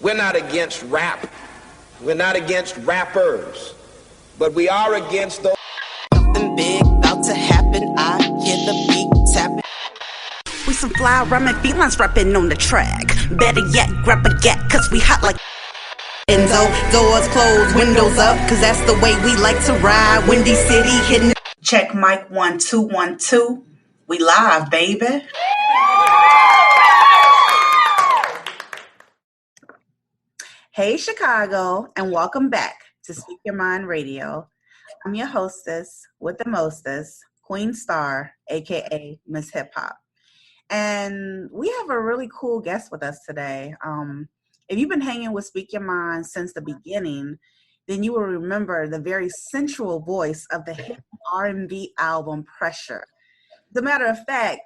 We're not against rap. We're not against rappers. But we are against those. Something big about to happen. I hear the beat tapping. We some fly rhyming felines rapping on the track. Better yet, grab a gat, cause we hot like Enzo. Doors closed, windows up, cause that's the way we like to ride. Windy City hitting. Check mic 1 2 1 2. We live, baby. Hey, Chicago, and welcome back to Speak Your Mind Radio. I'm your hostess with the mostest, Queen Star, aka Miss Hip Hop. And we have a really cool guest with us today. If you've been hanging with Speak Your Mind since the beginning, then you will remember the very sensual voice of the hit R&B album Pressure. As a matter of fact,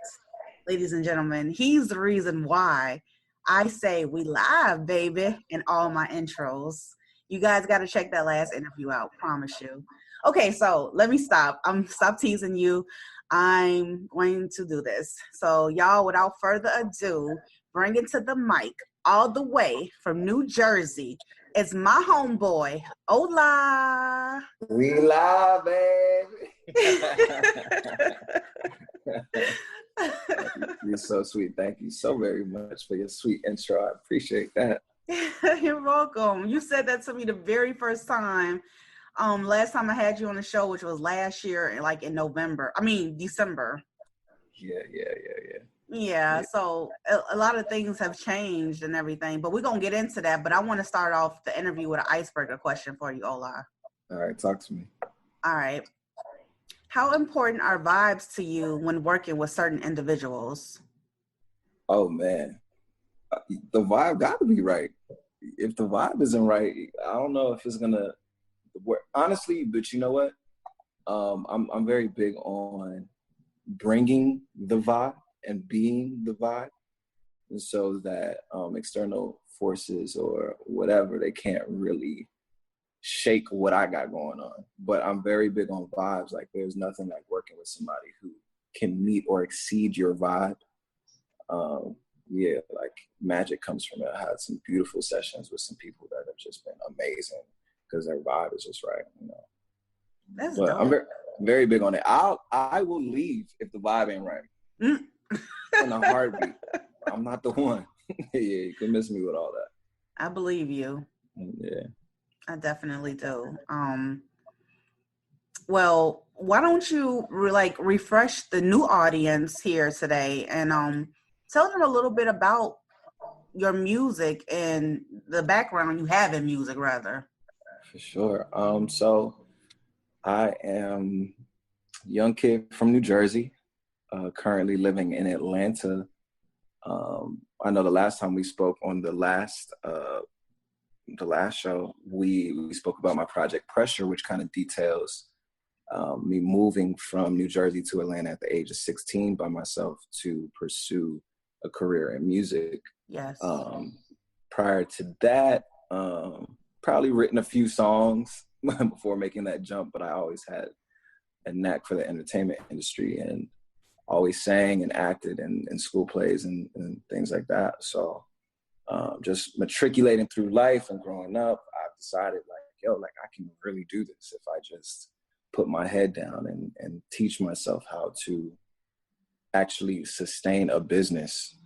ladies and gentlemen, he's the reason why I say we live, baby, in all my intros. You guys got to check that last interview out, promise you. Okay, so let me stop. Stop teasing you. I'm going to do this. So y'all, without further ado, bring it to the mic all the way from New Jersey. It's my homeboy, Ola. We live, baby. You're so sweet. Thank you so very much for your sweet intro. I appreciate that. You're welcome. You said that to me the very first time. Last time I had you on the show, which was last year, like in December. Yeah. So a lot of things have changed and everything, but we're gonna get into that. But I want to start off the interview with an icebreaker question for you, Ola. All right, talk to me. All right. How important are vibes to you when working with certain individuals? Oh man, the vibe got to be right. If the vibe isn't right, I don't know if it's gonna work. Honestly, but you know what? I'm very big on bringing the vibe and being the vibe, and so that external forces or whatever, they can't really shake what I got going on. But I'm very big on vibes. Like there's nothing like working with somebody who can meet or exceed your vibe. Like magic comes from it. I had some beautiful sessions with some people that have just been amazing because their vibe is just right, you know. That's but dope. I'm very big on it. I will leave if the vibe ain't right. In a heartbeat. I'm not the one. Yeah, you can miss me with all that. I believe you. Yeah. I definitely do. Well, why don't you refresh the new audience here today and tell them a little bit about your music and the background you have in music, rather. For sure. So I am a young kid from New Jersey, currently living in Atlanta. I know the last time we spoke on the last show, we spoke about my project Pressure, which kind of details me moving from New Jersey to Atlanta at the age of 16 by myself to pursue a career in music. Yes. Prior to that, probably written a few songs before making that jump, but I always had a knack for the entertainment industry and always sang and acted in school plays and things like that. So just matriculating through life and growing up, I've decided I can really do this if I just put my head down and teach myself how to actually sustain a business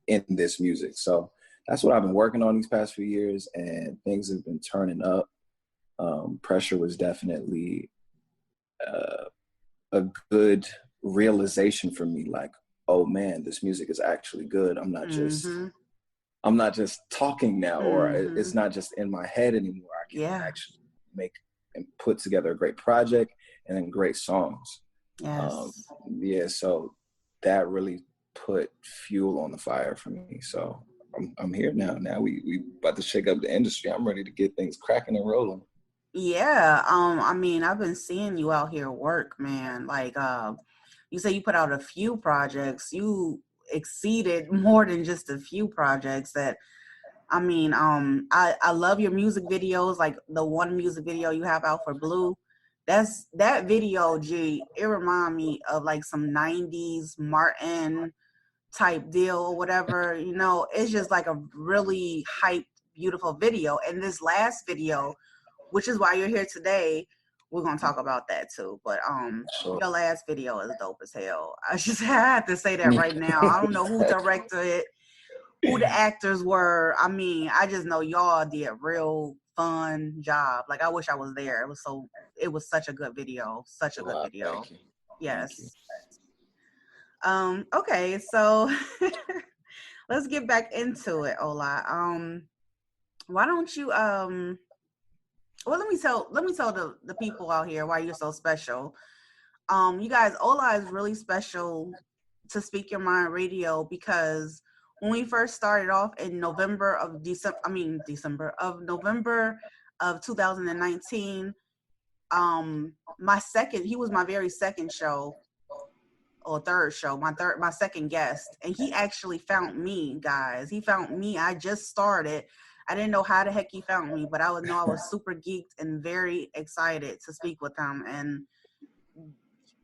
in this music. So that's what I've been working on these past few years, and things have been turning up. Pressure was definitely a good realization for me. Like, oh man, this music is actually good. I'm not just talking now, or it's not just in my head anymore. I can actually make and put together a great project and then great songs. Yes. So that really put fuel on the fire for me. So I'm here now. Now we about to shake up the industry. I'm ready to get things cracking and rolling. Yeah. I've been seeing you out here work, man. Like, you say you put out a few projects. You exceeded more than just a few projects. I love your music videos. Like the one music video you have out for Blue. That video, G. It remind me of like some '90s Martin type deal or whatever. You know, it's just like a really hyped beautiful video. And this last video, which is why you're here today, we're gonna talk about that too. But Sure. your last video is dope as hell. I just had to say that right now. I don't know who directed it, who the actors were. I mean, I just know y'all did a real fun job. Like, I wish I was there. It was such a good video. Such a good video. Thank you. Yes. Okay, so let's get back into it, Ola. Why don't you well, let me tell the people out here why you're so special. You guys, Ola is really special to Speak Your Mind Radio because when we first started off in November of 2019, he was my very second show or third show, my second guest, and he actually found me, guys. He found me. I just started. I didn't know how the heck he found me, but I was super geeked and very excited to speak with him. And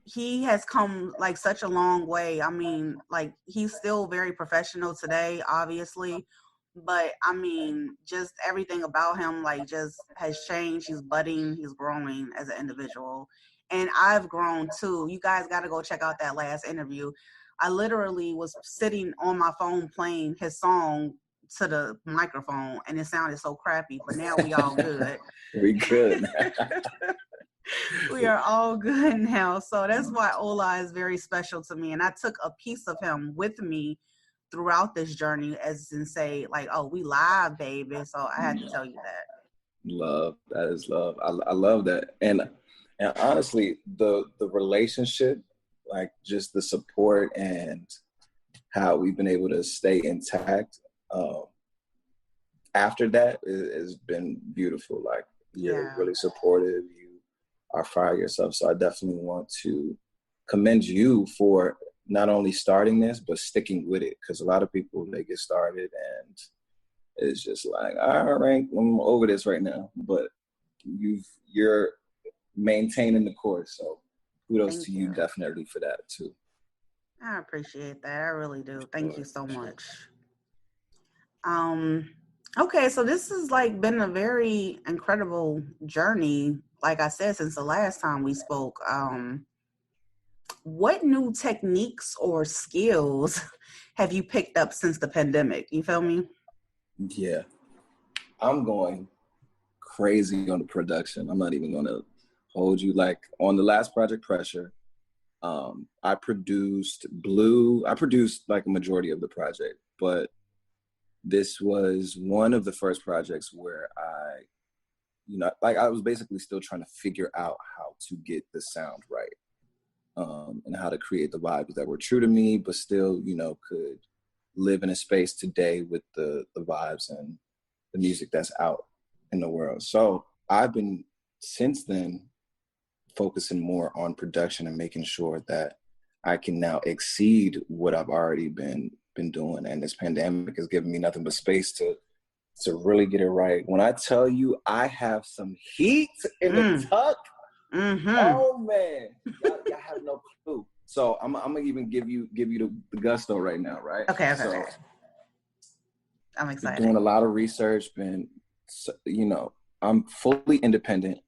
he has come like such a long way. I mean, like, he's still very professional today, obviously, but I mean, just everything about him like just has changed. He's budding, he's growing as an individual. And I've grown too. You guys got to go check out that last interview. I literally was sitting on my phone playing his song to the microphone and it sounded so crappy, but now we all good. We good. We are all good now. So that's why Ola is very special to me. And I took a piece of him with me throughout this journey, as in say, like, oh, we live, baby. So I had to tell you that. Love, that is love. I love that. And honestly, the relationship, like just the support and how we've been able to stay intact after that has been beautiful. Like, you're really supportive. You are fire yourself. So I definitely want to commend you for not only starting this, but sticking with it. Because a lot of people, they get started and it's just like, all right, I'm over this right now. But you're maintaining the course. So kudos to you definitely for that too. I appreciate that. I really do. Thank you so much. Okay, so this has like been a very incredible journey, like I said, since the last time we spoke. What new techniques or skills have you picked up since the pandemic? You feel me? Yeah. I'm going crazy on the production. I'm not even going to hold you. Like, on the last project, Pressure, I produced like a majority of the project, but this was one of the first projects where I was basically still trying to figure out how to get the sound right, and how to create the vibes that were true to me, but still, could live in a space today with the vibes and the music that's out in the world. So I've been, since then, focusing more on production and making sure that I can now exceed what I've already been doing. And this pandemic has given me nothing but space to really get it right. When I tell you I have some heat in the tuck, oh man, y'all have no clue. So I'm gonna even give you the gusto right now, right? Okay. So, I'm excited. Doing a lot of research, I'm fully independent.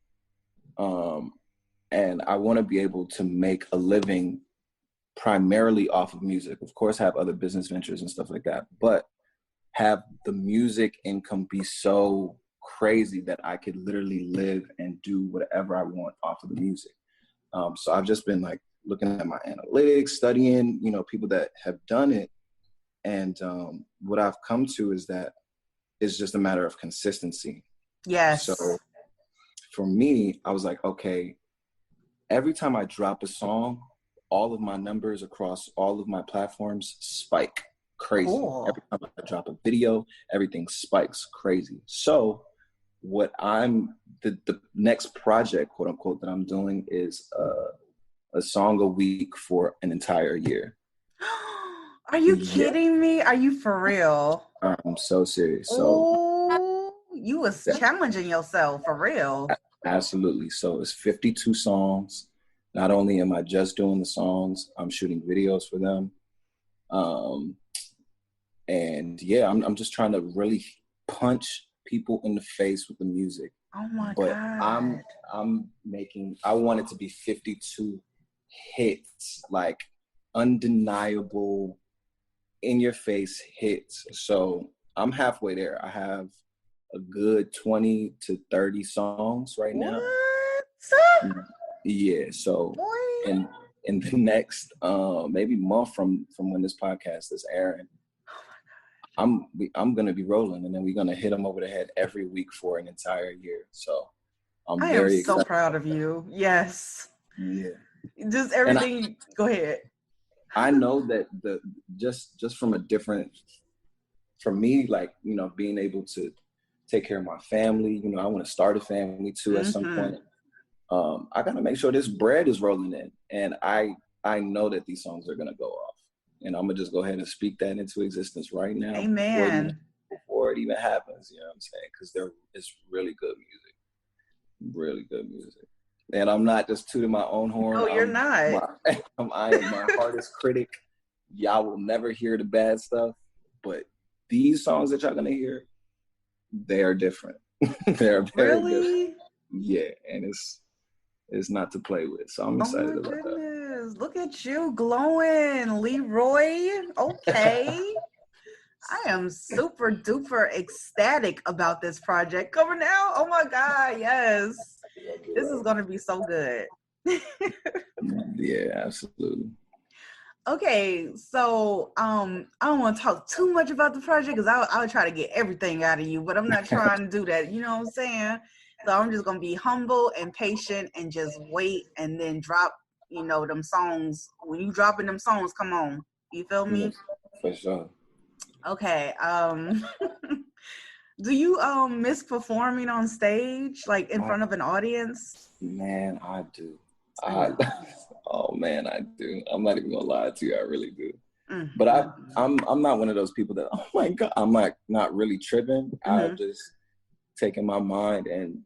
And I want to be able to make a living primarily off of music. Of course, have other business ventures and stuff like that, but have the music income be so crazy that I could literally live and do whatever I want off of the music. So I've just been like looking at my analytics, studying, people that have done it. And what I've come to is that it's just a matter of consistency. Yes. So for me, I was like, okay, every time I drop a song, all of my numbers across all of my platforms spike crazy. Cool. Every time I drop a video, everything spikes crazy. So what the next project, quote unquote, that I'm doing is a song a week for an entire year. Are you kidding me? Are you for real? I'm so serious. So you was challenging yourself for real. Absolutely. So it's 52 songs. Not only am I just doing the songs, I'm shooting videos for them. And yeah, I'm just trying to really punch people in the face with the music. Oh my But God. I want it to be 52 hits, like undeniable, in your face hits. So I'm halfway there. I have a good 20 to 30 songs right now. What? Yeah. So Boy. in the next maybe month from when this podcast is airing, I'm gonna be rolling, and then we're gonna hit them over the head every week for an entire year. So I'm I am very so excited. proud of you. Yes. Yeah. Just everything. Go ahead. I know that just from a different, for me, like, you know, being able to take care of my family, you know, I want to start a family too at some point. I got to make sure this bread is rolling in, and I know that these songs are going to go off, and I'm going to just go ahead and speak that into existence right now. Amen. Before it even happens, you know what I'm saying? Because it's really good music. Really good music. And I'm not just tooting my own horn. No, you're not. I am my hardest critic. Y'all will never hear the bad stuff, but these songs that y'all gonna hear, they are different. They're very different. Yeah, and it's not to play with. So I'm excited about that. Look at you glowing, Leroy. Okay. I am super duper ecstatic about this project coming out. Oh my God, yes. This is going to be so good. Yeah, absolutely. Okay, so I don't want to talk too much about the project because I'll try to get everything out of you, but I'm not trying to do that. You know what I'm saying? So I'm just going to be humble and patient and just wait and then drop, you know, them songs. When you dropping them songs, come on. You feel me? Yeah, for sure. Okay. Do you miss performing on stage, like in front of an audience? Man, I do. Oh man, I do. I'm not even gonna lie to you. I really do. Mm-hmm. But I'm not one of those people that, oh my God, I'm like not really tripping. Mm-hmm. I've just taken my mind and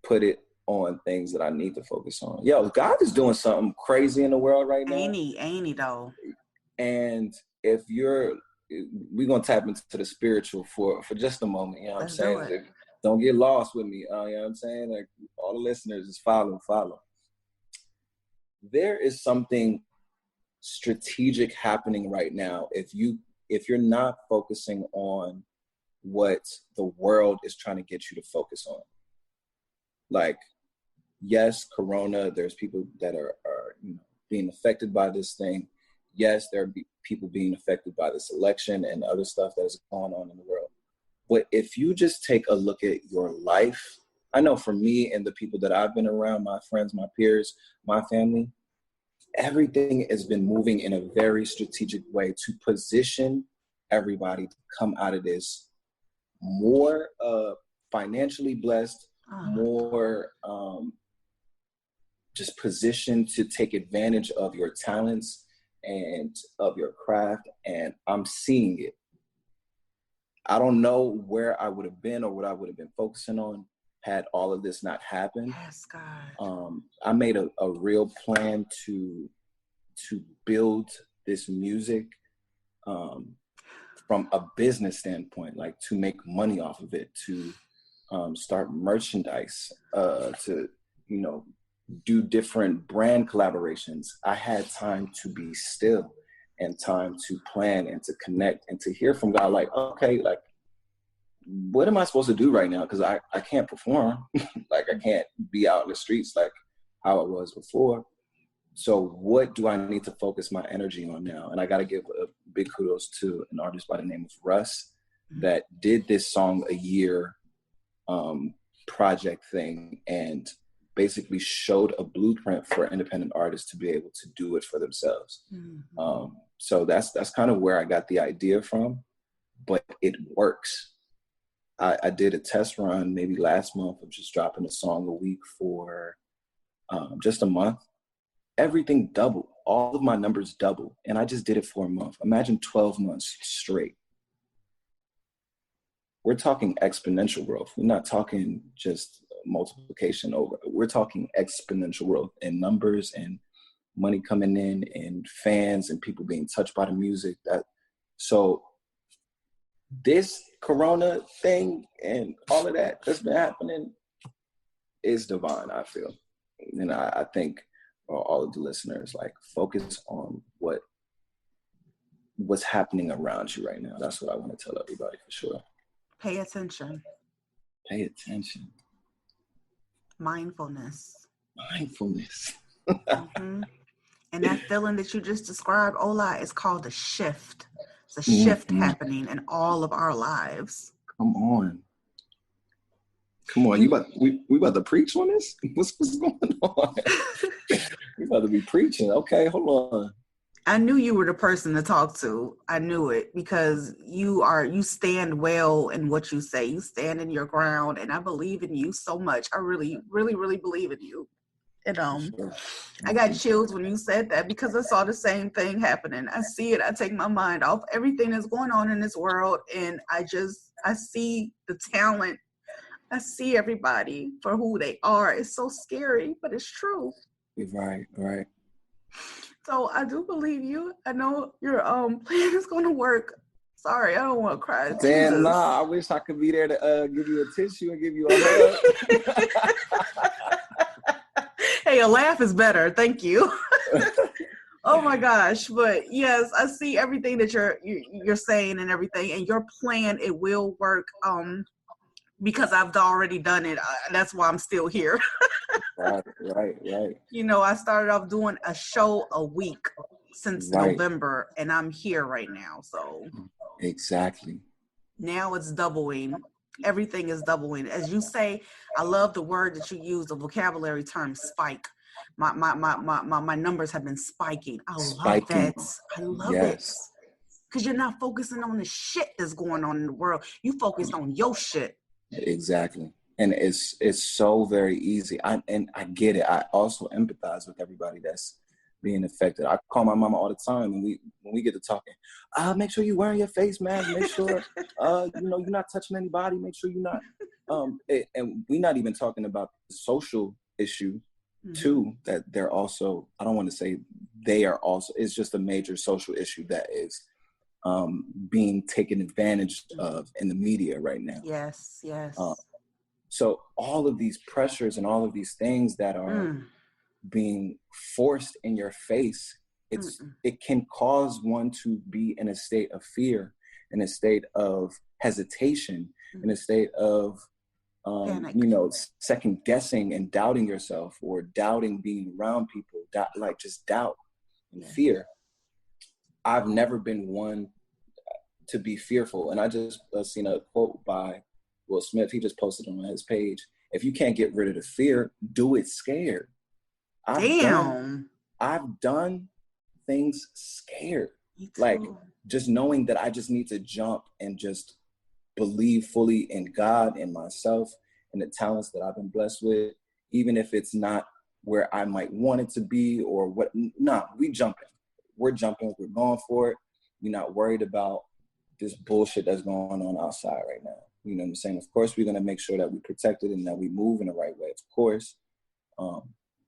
put it on things that I need to focus on. Yo, God is doing something crazy in the world right now. Ain't he though? And if we're gonna tap into the spiritual for just a moment. You know what I'm saying? Don't get lost with me. You know what I'm saying? Like, all the listeners, just follow. There is something strategic happening right now. If you're not focusing on what the world is trying to get you to focus on. Like, yes, Corona, there's people that are you know, being affected by this thing. Yes, there are people being affected by this election and other stuff that is going on in the world. But if you just take a look at your life, I know for me and the people that I've been around, my friends, my peers, my family, everything has been moving in a very strategic way to position everybody to come out of this more financially blessed, more just positioned to take advantage of your talents and of your craft. And I'm seeing it. I don't know where I would have been or what I would have been focusing on had all of this not happened. Yes, God. I made a real plan to build this music from a business standpoint, like to make money off of it, to start merchandise, to, you know, do different brand collaborations. I had time to be still and time to plan and to connect and to hear from God, like, okay, like, what am I supposed to do right now? Because I can't perform. Like, I can't be out in the streets like how I was before. So what do I need to focus my energy on now? And I got to give a big kudos to an artist by the name of Russ that did this song a year project thing and basically showed a blueprint for independent artists to be able to do it for themselves. Mm-hmm. So that's kind of where I got the idea from, but it works. I did a test run maybe last month of just dropping a song a week for just a month. Everything doubled. All of my numbers doubled. And I just did it for a month. Imagine 12 months straight. We're talking exponential growth. We're not talking just multiplication over. We're talking exponential growth in numbers and money coming in and fans and people being touched by the music. So this corona thing and all of that that's been happening is divine, I feel. And I think for all of the listeners, like, focus on what's happening around you right now. That's what I want to tell everybody, for sure. Pay attention. Pay attention. Mindfulness. Mm-hmm. And that feeling that you just described, Ola, is called a shift. It's a shift happening in all of our lives. Come on. We about to preach on this? What's going on? We about to be preaching. Okay, hold on. I knew you were the person to talk to. I knew it, because you stand well in what you say. You stand in your ground, and I believe in you so much. I really, really, really believe in you. And Sure. I got chills when you said that, because I saw the same thing happening. I see it. I take my mind off everything that's going on in this world, and I see the talent. I see everybody for who they are. It's so scary, but it's true. Right. So I do believe you. I know your plan is going to work. Sorry, I don't want to cry. Damn, Jesus. nah, I wish I could be there to give you a tissue and give you a hug. Hey, a laugh is better. Thank you. Oh my gosh. But yes, I see everything that you're saying and everything, and your plan, it will work. Because I've already done it. That's why I'm still here. Right. You know, I started off doing a show a week since November, and I'm here right now. So exactly. Now it's doubling. Everything is doubling. As you say, I love the word that you use, the vocabulary term spike. My numbers have been spiking. I love that. I love it. Because you're not focusing on the shit that's going on in the world. You focused on your shit. Exactly. And it's so very easy. I get it. I also empathize with everybody that's being affected. I call my mama all the time when we get to talking. Make sure you're wearing your face mask. Make sure you're not touching anybody. Make sure you're not. And we're not even talking about the social issue too. That they're also. I don't want to say they are also. It's just a major social issue that is being taken advantage of in the media right now. Yes. So all of these pressures and all of these things that are being forced in your face, it can cause one to be in a state of fear, in a state of hesitation, in a state of second guessing and doubting yourself, or doubting being around people, just doubt and fear. I've never been one to be fearful. And I just seen a quote by Will Smith. He just posted on his page. If you can't get rid of the fear, do it scared. I've done things scared. Like, just knowing that I just need to jump and just believe fully in God and myself and the talents that I've been blessed with, even if it's not where I might want it to be or what. Nah, we're jumping, we're going for it. We're not worried about this bullshit that's going on outside right now. You know what I'm saying? Of course, we're going to make sure that we protect it and that we move in the right way, of course.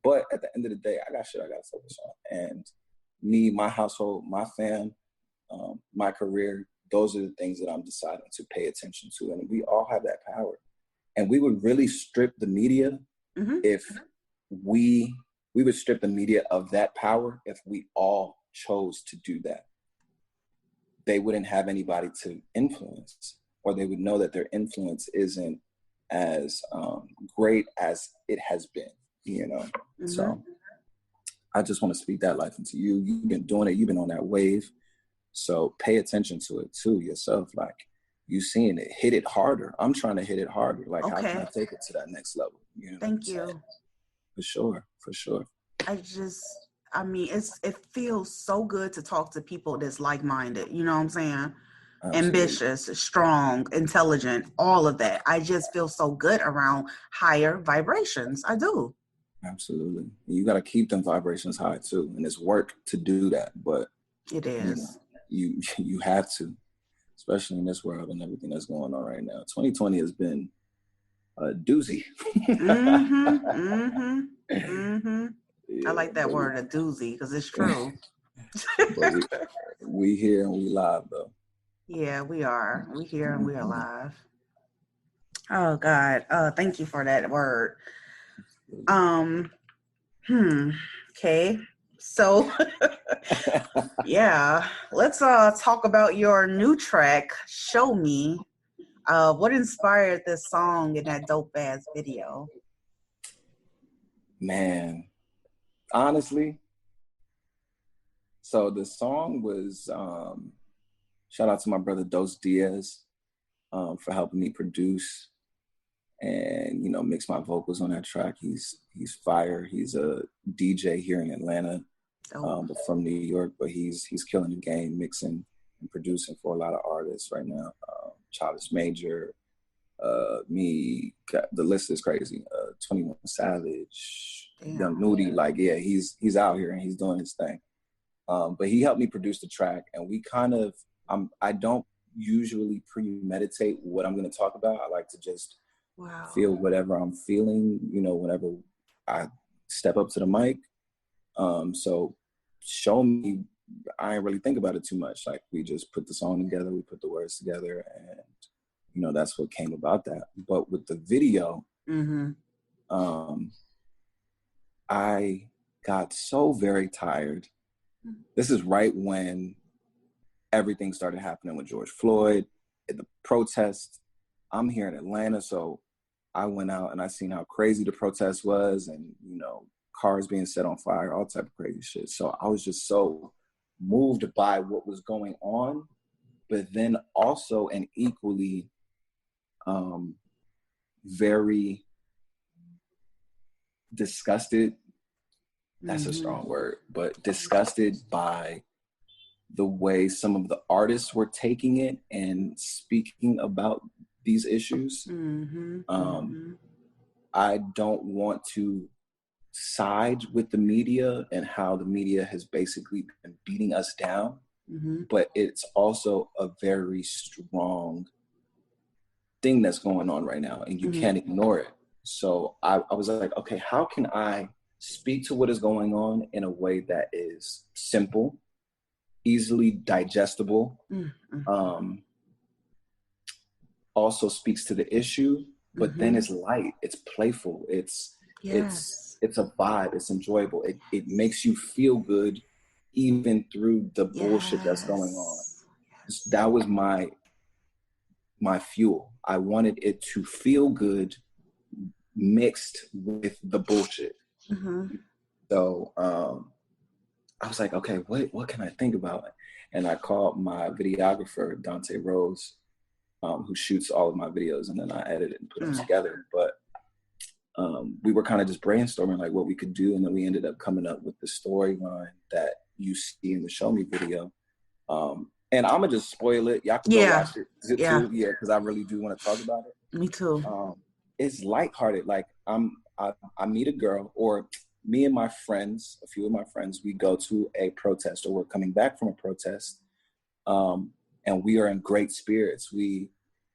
But at the end of the day, I got shit I got to focus on. And me, my household, my fam, my career, those are the things that I'm deciding to pay attention to. And we all have that power. And we would really strip the media if we would strip the media of that power if we all chose to do that. They wouldn't have anybody to influence, or they would know that their influence isn't as great as it has been, So I just want to speak that life into you. You've been doing it. You've been on that wave. So pay attention to it too yourself. Like, you seeing it, hit it harder. I'm trying to hit it harder. Like, how can I take it to that next level? Thank you. For sure. It feels so good to talk to people that's like-minded. You know what I'm saying? Absolutely. Ambitious, strong, intelligent, all of that. I just feel so good around higher vibrations. I do. Absolutely. You got to keep them vibrations high too. And it's work to do that, but it is. You have to, especially in this world and everything that's going on right now. 2020 has been a doozy. Yeah, I like that word, a doozy, because it's true. But we here and we live though. Yeah, we are. We here and we alive. Oh God. Thank you for that word. Um. Okay. So yeah, let's talk about your new track, Show Me. What inspired this song and that dope ass video? Man, honestly, so the song was shout out to my brother Dos Diaz for helping me produce and mix my vocals on that track. He's fire. He's a DJ here in Atlanta, but from New York. But he's killing the game, mixing and producing for a lot of artists right now. Childish Major, me. The list is crazy. 21 Savage, Damn. Young Nudy. Like, yeah, he's out here and he's doing his thing. But he helped me produce the track, and we kind of. I don't usually premeditate what I'm going to talk about. I like to just feel whatever I'm feeling, whenever I step up to the mic. So Show Me, I didn't really think about it too much. Like, we just put the song together, we put the words together, and that's what came about that. But with the video, I got so very tired. This is right when everything started happening with George Floyd, the protests. I'm here in Atlanta, so I went out and I seen how crazy the protest was, and cars being set on fire, all type of crazy shit. So I was just so moved by what was going on, but then also and equally very disgusted. That's a strong word, but disgusted by the way some of the artists were taking it and speaking about these issues. I don't want to side with the media and how the media has basically been beating us down, but it's also a very strong thing that's going on right now, and you can't ignore it. So I was like, okay, how can I speak to what is going on in a way that is simple, easily digestible, also speaks to the issue, but then it's light, it's playful, it's a vibe, it's enjoyable, it makes you feel good even through the bullshit that's going on. That was my fuel. I wanted it to feel good mixed with the bullshit. So I was like, okay, what can I think about? And I called my videographer, Dante Rose, who shoots all of my videos, and then I edit it and put them together. But we were kind of just brainstorming like what we could do, and then we ended up coming up with the storyline that you see in the Show Me video. And I'm gonna just spoil it. Y'all can go watch it too, because I really do want to talk about it. Me too. It's lighthearted. Like I meet a girl, or me and my friends, a few of my friends, we go to a protest, or we're coming back from a protest, and we are in great spirits. We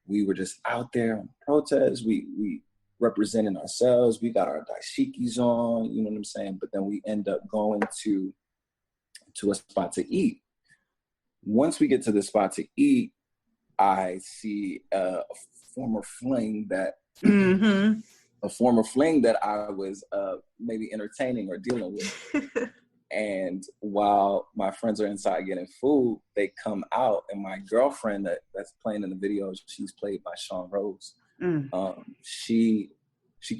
were just out there on protest. We representing ourselves. We got our dashikis on, you know what I'm saying? But then we end up going to a spot to eat. Once we get to the spot to eat, I see a former fling that I was maybe entertaining or dealing with. And while my friends are inside getting food, they come out, and my girlfriend that's playing in the video, she's played by Sean Rose. She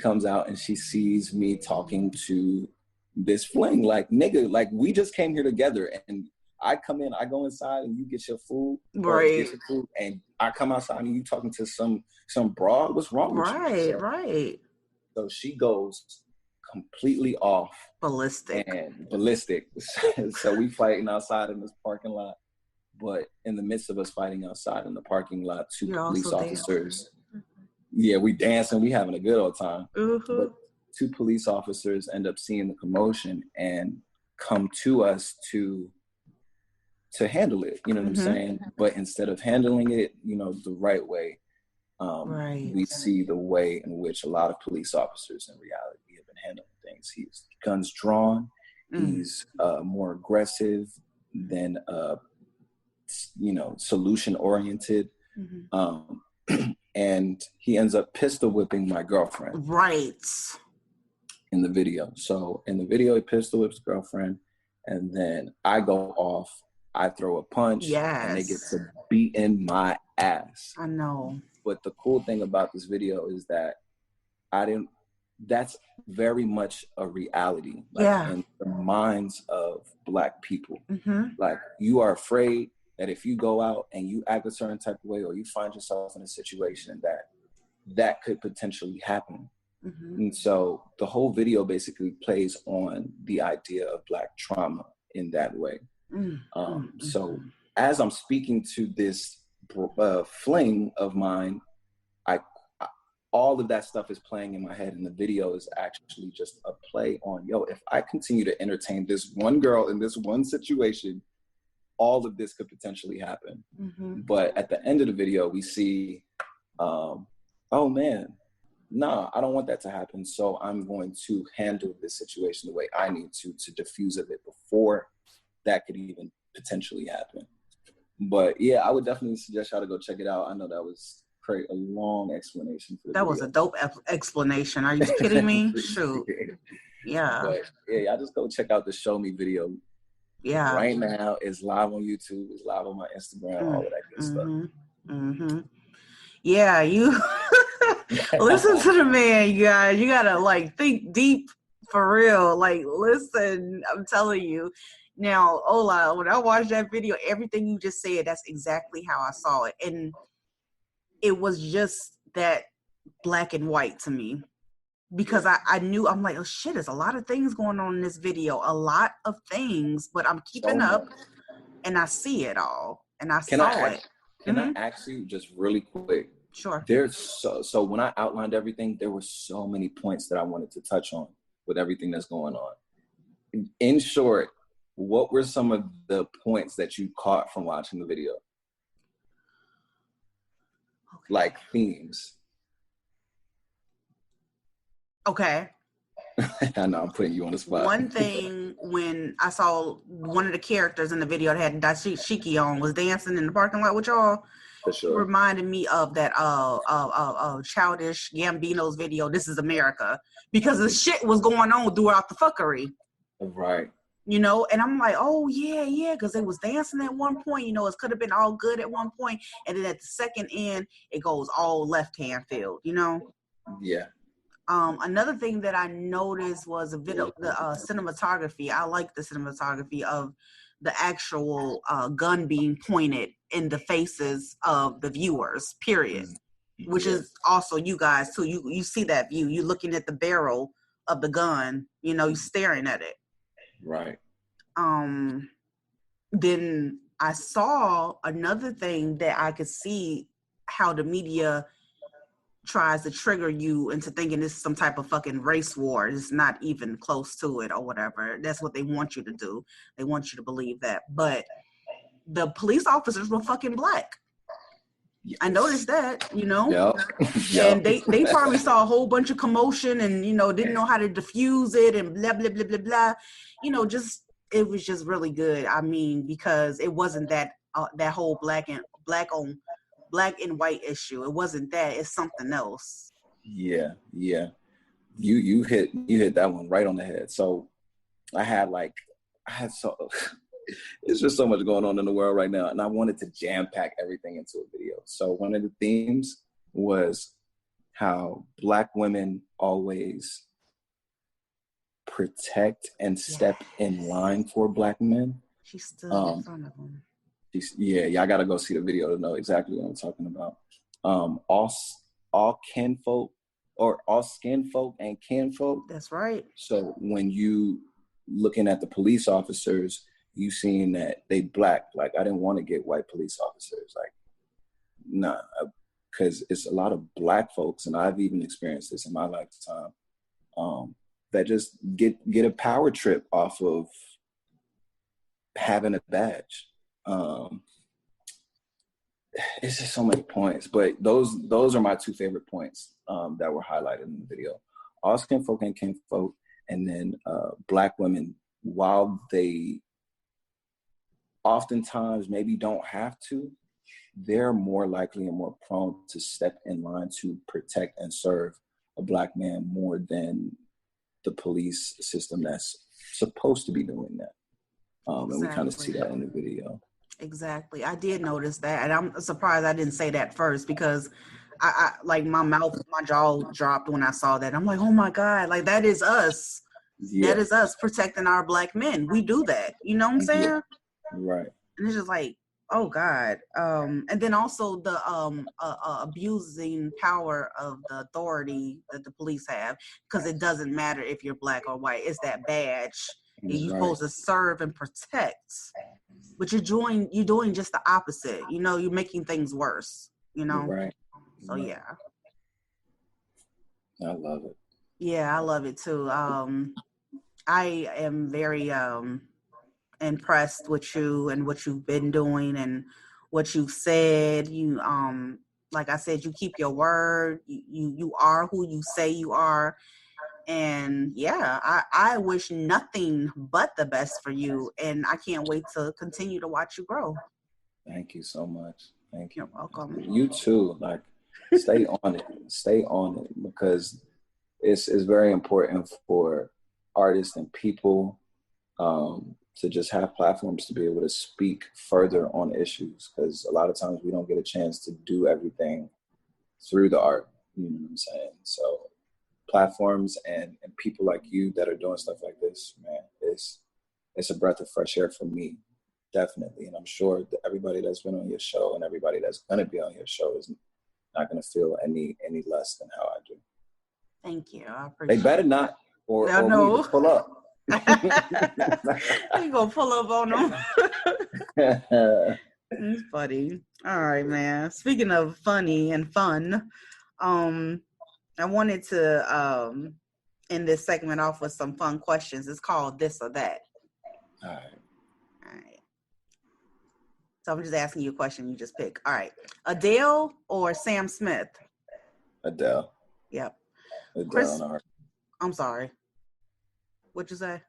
comes out and she sees me talking to this fling, like, nigga, like, we just came here together, and I come in, I go inside, and you get your food, right? And I come outside and you talking to some broad. What's wrong with you? Right. So she goes completely off, ballistic. So we fighting outside in this parking lot, but in the midst of us fighting outside in the parking lot, two police officers. Yeah, we dancing, we having a good old time. But two police officers end up seeing the commotion and come to us to handle it, you know what I'm saying? But instead of handling it, the right way, we see the way in which a lot of police officers in reality have been handling things. He's guns drawn, he's more aggressive than solution oriented. Mm-hmm. And he ends up pistol whipping my girlfriend. Right. In the video. So in the video, he pistol whips girlfriend, and then I go off, I throw a punch, Yes. and they get to beating my ass. I know. But the cool thing about this video is that that's very much a reality. In the minds of Black people. Mm-hmm. Like, you are afraid that if you go out and you act a certain type of way, or you find yourself in a situation that could potentially happen. Mm-hmm. And so the whole video basically plays on the idea of Black trauma in that way. Mm-hmm. So as I'm speaking to this fling of mine, all of that stuff is playing in my head, and the video is actually just a play on, if I continue to entertain this one girl in this one situation, all of this could potentially happen. Mm-hmm. But at the end of the video, we see, oh man, nah, I don't want that to happen. So I'm going to handle this situation the way I need to diffuse of it before that could even potentially happen. But yeah, I would definitely suggest y'all to go check it out. I know that was a long explanation for the video. Was a dope explanation. Are you kidding me? Shoot. Yeah. But yeah, y'all just go check out the Show Me video. Yeah. Right now, it's live on YouTube, it's live on my Instagram, all of that good stuff. Mm-hmm. Yeah, you listen to the man, you guys. You gotta think deep for real. Listen, I'm telling you. Now, Ola, when I watched that video, everything you just said, that's exactly how I saw it. And it was just that black and white to me. Because I knew, I'm like, oh shit, there's a lot of things going on in this video. A lot of things, but I'm keeping up and I see it all. And I saw it. Can I ask you just really quick? Sure. So when I outlined everything, there were so many points that I wanted to touch on with everything that's going on. In short, what were some of the points that you caught from watching the video? Okay. Like themes. Okay. I know I'm putting you on the spot. One thing, when I saw one of the characters in the video that had dashiki on was dancing in the parking lot with y'all, for sure, reminded me of that Childish Gambino's video, This Is America, because the shit was going on throughout the fuckery. Right. You know, and I'm like, oh yeah, because it was dancing at one point, you know, it could have been all good at one point, and then at the second end, it goes all left-hand field, you know? Yeah. Another thing that I noticed was the cinematography. I like the cinematography of the actual gun being pointed in the faces of the viewers, period. Which is also you guys too. You see that view. You're looking at the barrel of the gun, you know, you're staring at it. Right. Then I saw another thing that I could see how the media tries to trigger you into thinking this is some type of fucking race war. It's not even close to it or whatever. That's what they want you to do. They want you to believe that. But the police officers were fucking black. Yes. I noticed that, you know. Yep. And they probably saw a whole bunch of commotion and, you know, didn't know how to diffuse it and blah, blah, blah, blah, blah. You know, it was just really good. I mean, because it wasn't that whole black and white issue. It wasn't that. It's something else. Yeah. You hit that one right on the head. So it's just so much going on in the world right now, and I wanted to jam pack everything into a video. So one of the themes was how Black women always protect and step in line for Black men. She stood in front of them. Y'all gotta go see the video to know exactly what I'm talking about. All kinfolk, or all skin folk and kinfolk. That's right. So when you looking at the police officers, you seeing that they Black. Like, I didn't want to get white police officers. Like, nah, because it's a lot of Black folks, and I've even experienced this in my lifetime, that just get a power trip off of having a badge. It's just so many points, but those are my two favorite points that were highlighted in the video. All skin folk and kinfolk, and then Black women, while they oftentimes maybe don't have to, they're more likely and more prone to step in line to protect and serve a Black man more than the police system that's supposed to be doing that. And we kind of see that in the video. Exactly. I did notice that, and I'm surprised I didn't say that first, because I like my jaw dropped when I saw that. I'm like, oh my God, like that is us. Yeah. That is us protecting our Black men. We do that. You know what I'm saying? Yeah. Right. And it's just like, oh God. And then also the abusing power of the authority that the police have, because it doesn't matter if you're Black or white. It's that badge. You're supposed to serve and protect, but you're doing just the opposite. You know, you're making things worse. You know. Right. So yeah. I love it. Yeah, I love it too. I am very impressed with you and what you've been doing and what you've said. You like I said, you keep your word. You are who you say you are. And yeah, I wish nothing but the best for you, and I can't wait to continue to watch you grow. Thank you so much. Thank you. You're welcome. You too. Like, stay on it. Stay on it, because it's very important for artists and people to just have platforms to be able to speak further on issues, because a lot of times we don't get a chance to do everything through the art. You know what I'm saying? So platforms and people like you that are doing stuff like this, man, it's a breath of fresh air for me, definitely. And I'm sure that everybody that's been on your show and everybody that's going to be on your show is not going to feel any less than how I do. Thank you. I appreciate they better not, or no. we pull up. You gonna pull up on them. It's funny. All right, man. Speaking of funny and fun, I wanted to end this segment off with some fun questions. It's called This or That. All right. So I'm just asking you a question. You just pick. All right. Adele or Sam Smith? Adele. Yep. Adele. I'm sorry. What'd you say?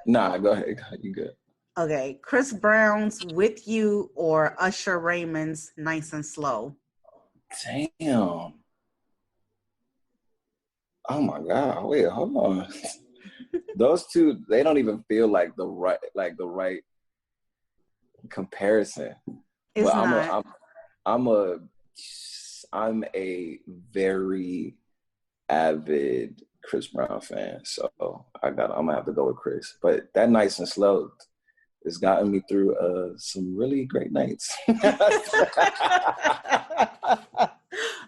Nah, go ahead. You good. Okay. Chris Brown's With You or Usher Raymond's Nice and Slow? Damn. Oh my God. Wait, hold on. Those two, they don't even feel like the right comparison. It's but not. I'm a very avid Chris Brown fan, so I'm gonna have to go with Chris. But that Nice and Slow has gotten me through some really great nights.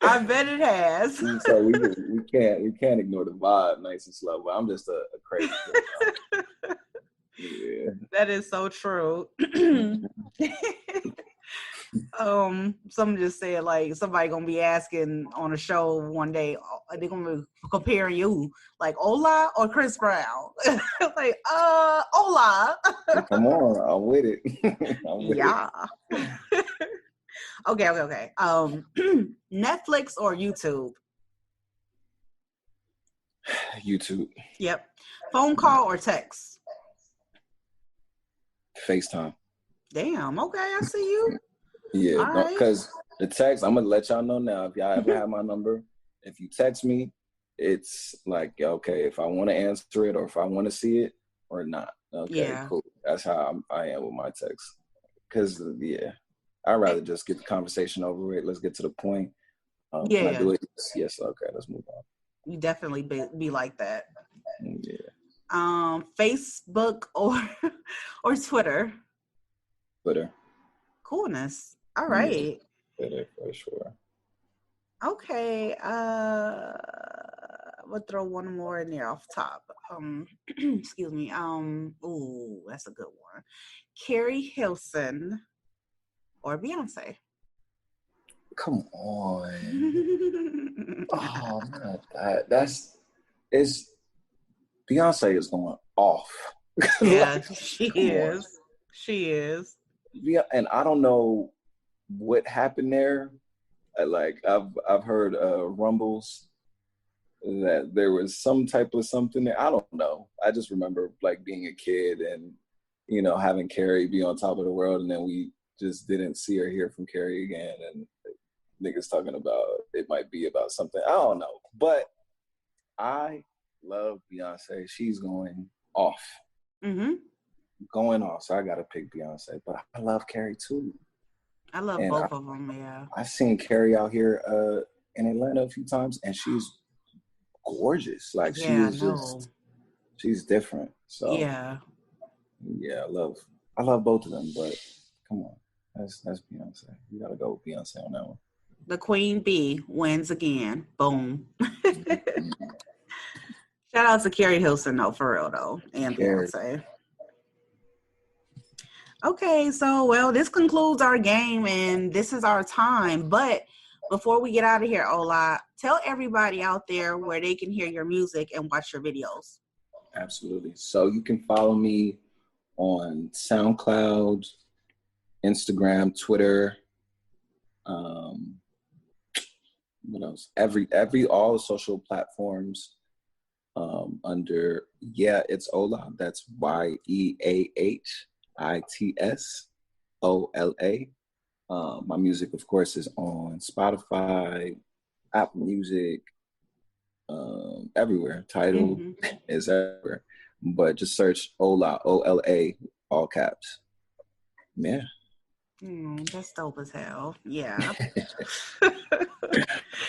I bet it has. So we can't ignore the vibe, Nice and Slow. But I'm just a crazy kid. Yeah. That is so true. Someone just said, like, somebody gonna be asking on a show one day, they're gonna be comparing you, like, Ola or Chris Brown. Like, Ola. Come on, I'm with it. Yeah. Okay. Netflix or YouTube? YouTube. Yep. Phone call or text? FaceTime. Damn. Okay, I see you. Yeah, because the text, I'm gonna let y'all know now. If y'all ever have my number, if you text me, it's like, okay, if I want to answer it or if I want to see it or not. Okay, yeah. Cool. That's how I am with my text. Because I'd rather just get the conversation over with. Let's get to the point. Can I do it? Yes. Okay, let's move on. You definitely be like that. Yeah. Facebook or Twitter? Twitter. Coolness. All right. Twitter for sure. Okay. We'll throw one more in there off top. Excuse me. Ooh, that's a good one. Carrie Hilson or Beyonce? Come on. Oh man, Beyonce is going off. Yeah, she is. She is. Yeah, and I don't know what happened there. Like I've heard rumbles that there was some type of something there. I don't know. I just remember like being a kid and you know, having Carrie be on top of the world, and then we just didn't see or hear from Carrie again, and niggas talking about it might be about something. I don't know. But I love Beyonce. She's going off. Mm-hmm. Going off. So I got to pick Beyonce. But I love Carrie too. I love both of them, yeah. I've seen Carrie out here in Atlanta a few times, and she's gorgeous. Like, she's different. So yeah, I love both of them, but come on. That's Beyonce. You gotta go with Beyonce on that one. The Queen Bee wins again. Boom. Shout out to Carrie Hilson, though, for real, though, and Beyonce. Okay, so, well, this concludes our game, and this is our time. But before we get out of here, Ola, tell everybody out there where they can hear your music and watch your videos. Absolutely. So you can follow me on SoundCloud, Instagram, Twitter, what else? All social platforms under It's Ola. That's YEAHITSOLA. My music, of course, is on Spotify, Apple Music, everywhere. Tidal is everywhere. But just search Ola, OLA, all caps. Yeah. That's dope as hell. Yeah.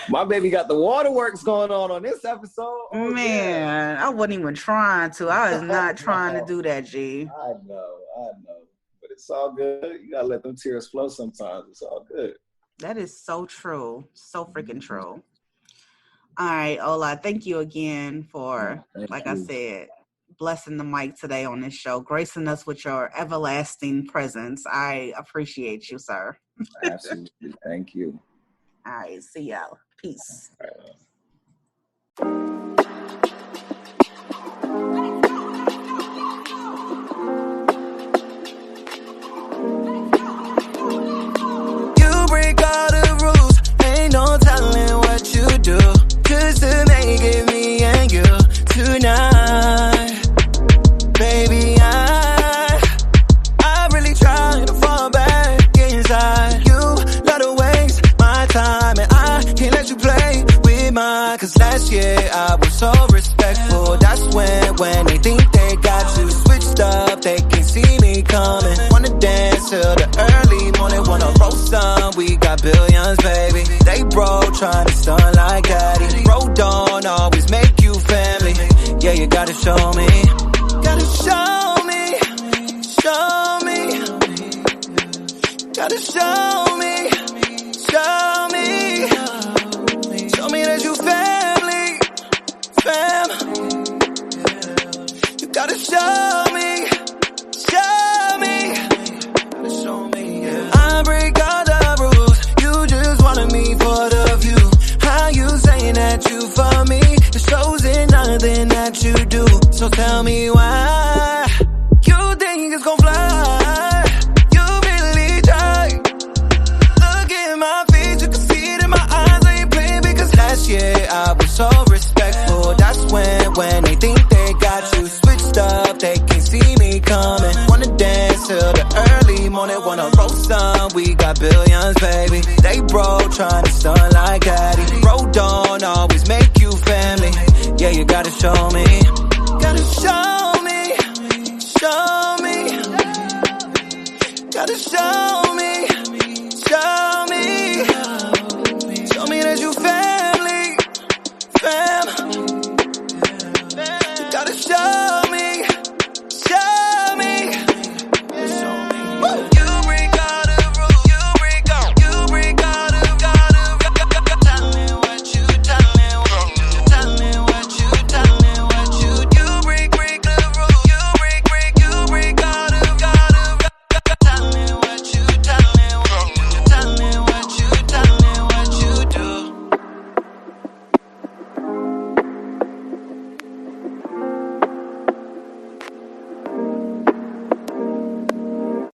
My baby got the waterworks going on this episode. Oh, man, yeah. I wasn't even trying to. I was not trying to do that, G. I know. But it's all good. You gotta let them tears flow sometimes. It's all good. That is so true. So freaking true. All right, Ola, thank you again for, I said, blessing the mic today on this show, gracing us with your everlasting presence. I appreciate you, sir. Absolutely. Thank you. All right. See y'all. Peace. All right. You break all the rules. Ain't no telling what you do. Just to make it me and you tonight. Baby, I really try to fall back inside you. Let her waste my time, and I can't let you play with mine. Cause last year I was so respectful. That's when they think they got you switched up, they can see me coming. Wanna dance till the early morning, wanna roll some. We got billions, baby. They broke, trying to stun like daddy. Bro, don't always make you family. Yeah, you gotta show me. Gotta show me, show me. Gotta show me, show me. Show me that you family, fam. You gotta show me, show me. Gotta show me, yeah. I break all the rules. You just wanted me for the view. How you saying that you for me? It shows in nothing that you do. So tell me why you think it's gon' fly. You really try. Look in my face, you can see it in my eyes. I ain't playing because last year I was so respectful. That's when they think they got you switched up, they can see me coming. Wanna dance till the early morning, wanna roll some. We got billions, baby. They broke, trying to stun like daddy. Bro, don't always make you family. Yeah, you gotta show me. Gotta show me, show me. Gotta show me, show me. Show me that you family, fam. You gotta show